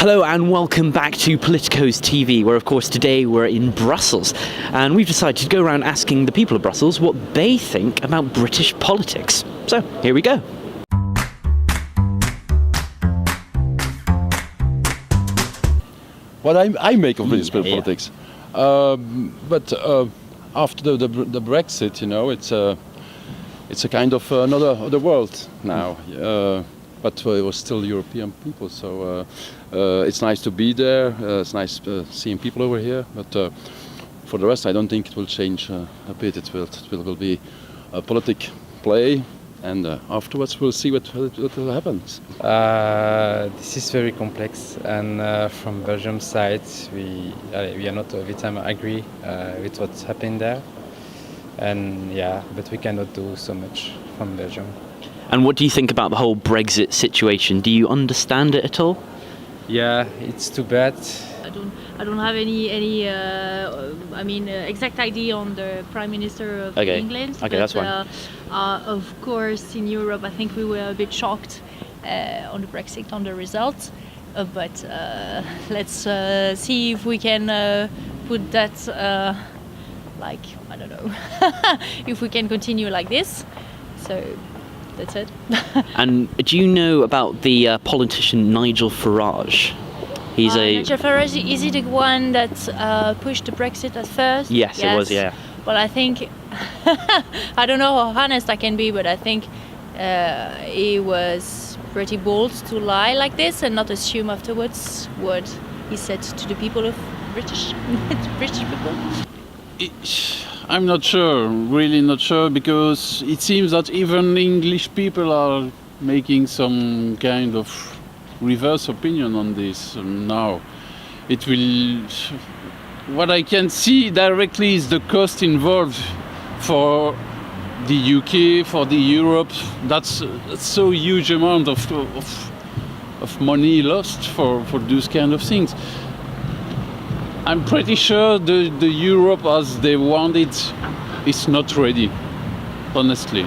Hello and welcome back to Politicos TV, where of course today we're in Brussels, and we've decided to go around asking the people of Brussels what they think about British politics. So here we go. What I make of British politics, but after the Brexit, you know, it's a kind of another world now. But it was still European people, so it's nice to be there. It's nice seeing people over here. But for the rest, I don't think it will change a bit. It will be a politic play, and afterwards we'll see what will happen. This is very complex, and from Belgium side, we are not every time agree with what's happening there, and but we cannot do so much from Belgium. And what do you think about the whole Brexit situation? Do you understand it at all? Yeah, it's too bad. I don't have any exact idea on the Prime Minister of England. Okay, but, that's fine. Of course, in Europe, I think we were a bit shocked on the Brexit, on the results. But let's see if we can put that, I don't know, if we can continue like this. So that's it. And do you know about the politician Nigel Farage? He's Nigel Farage, is he the one that pushed the Brexit at first? Yes, it was, yeah. Well, I think, I don't know how honest I can be, but I think he was pretty bold to lie like this and not assume afterwards what he said to the people of British people. I'm not sure, really not sure, because it seems that even English people are making some kind of reverse opinion on this now. It will. What I can see directly is the cost involved for the UK, for the Europe. That's so huge amount of money lost for those kind of things. I'm pretty sure the Europe as they want it is not ready, honestly.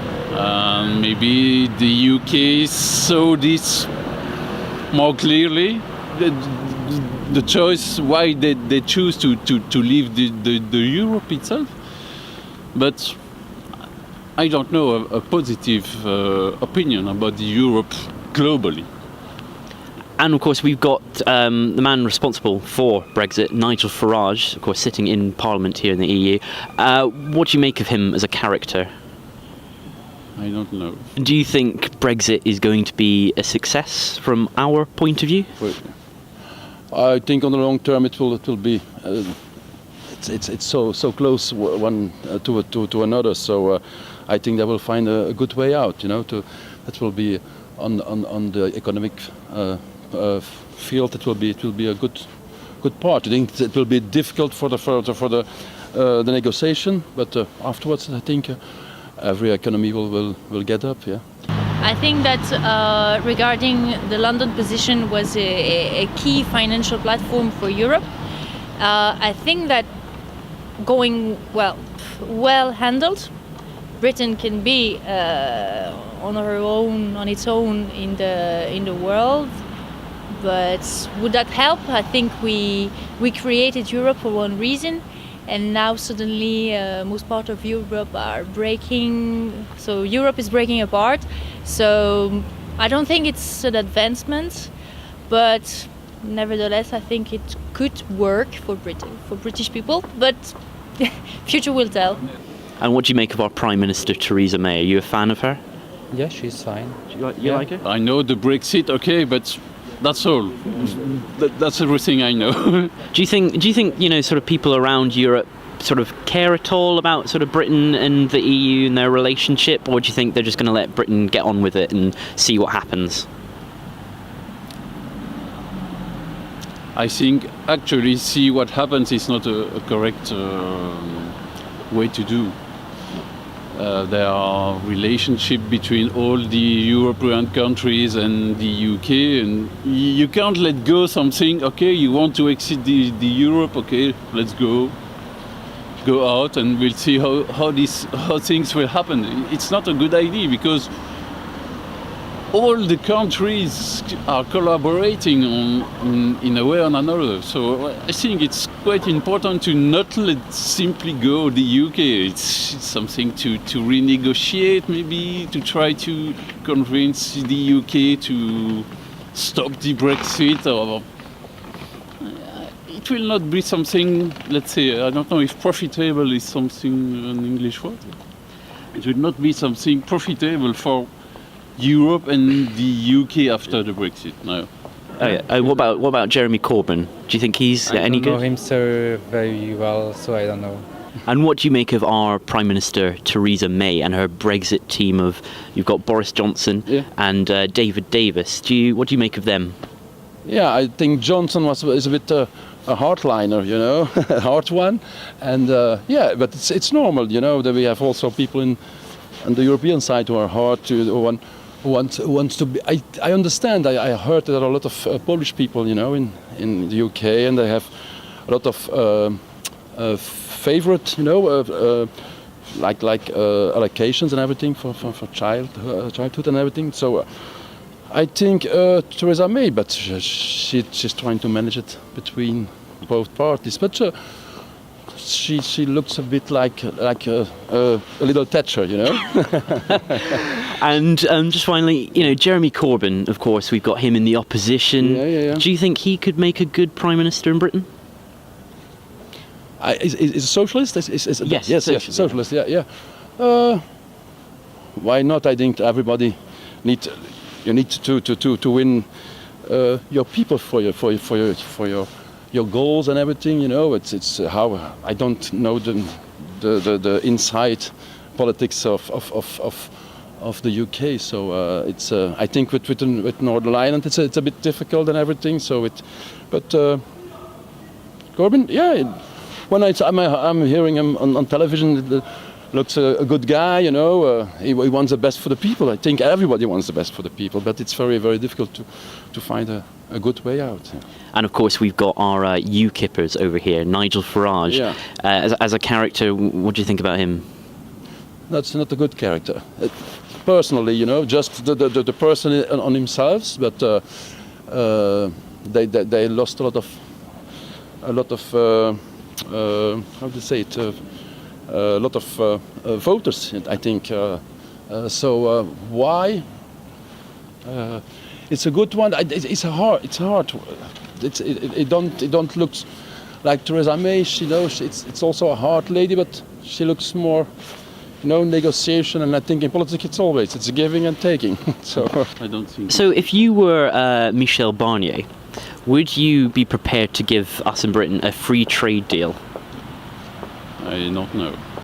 Maybe the UK saw this more clearly. The choice why they choose to leave the Europe itself. But I don't know a positive opinion about the Europe globally. And of course we've got the man responsible for Brexit, Nigel Farage, of course sitting in Parliament here in the EU. What do you make of him as a character? I don't know. Do you think Brexit is going to be a success from our point of view? I think on the long term it will be. It's so close one to another. So I think they will find a good way out. You know, that will be on the economic field. It will be a good part. I think it will be difficult for the negotiation, but afterwards I think every economy will get up. Yeah. I think that regarding the London position was a key financial platform for Europe. I think that going well handled, Britain can be on its own in the world. But would that help? I think we created Europe for one reason, and now suddenly most part of Europe are breaking. So Europe is breaking apart. So I don't think it's an advancement, but nevertheless I think it could work for British people. But future will tell. And what do you make of our Prime Minister Theresa May? Are you a fan of her? Yeah, she's fine. You like her? I know the Brexit, okay, but that's all. That's everything I know. Do you think sort of people around Europe sort of care at all about sort of Britain and the EU and their relationship, or do you think they're just going to let Britain get on with it and see what happens? I think actually see what happens is not a correct way to do. There are relationship between all the European countries and the UK, and you can't let go something. Okay, you want to exit the Europe. Okay, let's go out, and we'll see how things will happen. It's not a good idea because all the countries are collaborating in a way or another. So I think it's quite important to not let simply go the UK. It's something to renegotiate, maybe to try to convince the UK to stop the Brexit, or it will not be something, let's say, I don't know if profitable is something, an English word. It will not be something profitable for Europe and the UK after the Brexit. No. Oh, yeah. What about Jeremy Corbyn? Do you think he's I any don't know good? him so very well, so I don't know. And what do you make of our Prime Minister Theresa May and her Brexit team of, you've got Boris Johnson Yeah. and David Davis? What do you make of them? Yeah, I think Johnson is a bit a hardliner, you know, a hard one, and yeah, but it's normal, you know, that we have also people on the European side who are hard to who wants to be. I understand. I heard that there are a lot of Polish people, you know, in the UK, and they have a lot of favorite, you know, like allocations and everything for childhood and everything. So. I think Theresa May, but she's trying to manage it between both parties. But she looks a bit like a little Thatcher, you know. And just finally, you know, Jeremy Corbyn, of course, we've got him in the opposition. Yeah. Do you think he could make a good Prime Minister in Britain? Is a socialist? Yes, socialist. Yeah. Why not? I think everybody you need to win your people for your goals and everything. You know, it's how I don't know the inside politics of the UK. So it's I think with Northern Ireland it's a bit difficult and everything. So but Corbyn, yeah. When I'm hearing him on television. Looks a good guy, you know. He wants the best for the people. I think everybody wants the best for the people, but it's very, very difficult to find a good way out. Yeah. And of course, we've got our UKippers over here, Nigel Farage. Yeah. As a character, what do you think about him? That's not a good character. Personally, you know, just the person on himself, but they lost a lot of how to say it. A lot of voters, I think. So why? It's a good one. It's hard. It don't look like Theresa May. You know, it's also a hard lady, but she looks more, you know, negotiation. And I think in politics it's a giving and taking. So I don't think. So if you were Michel Barnier, would you be prepared to give us in Britain a free trade deal? I don't know.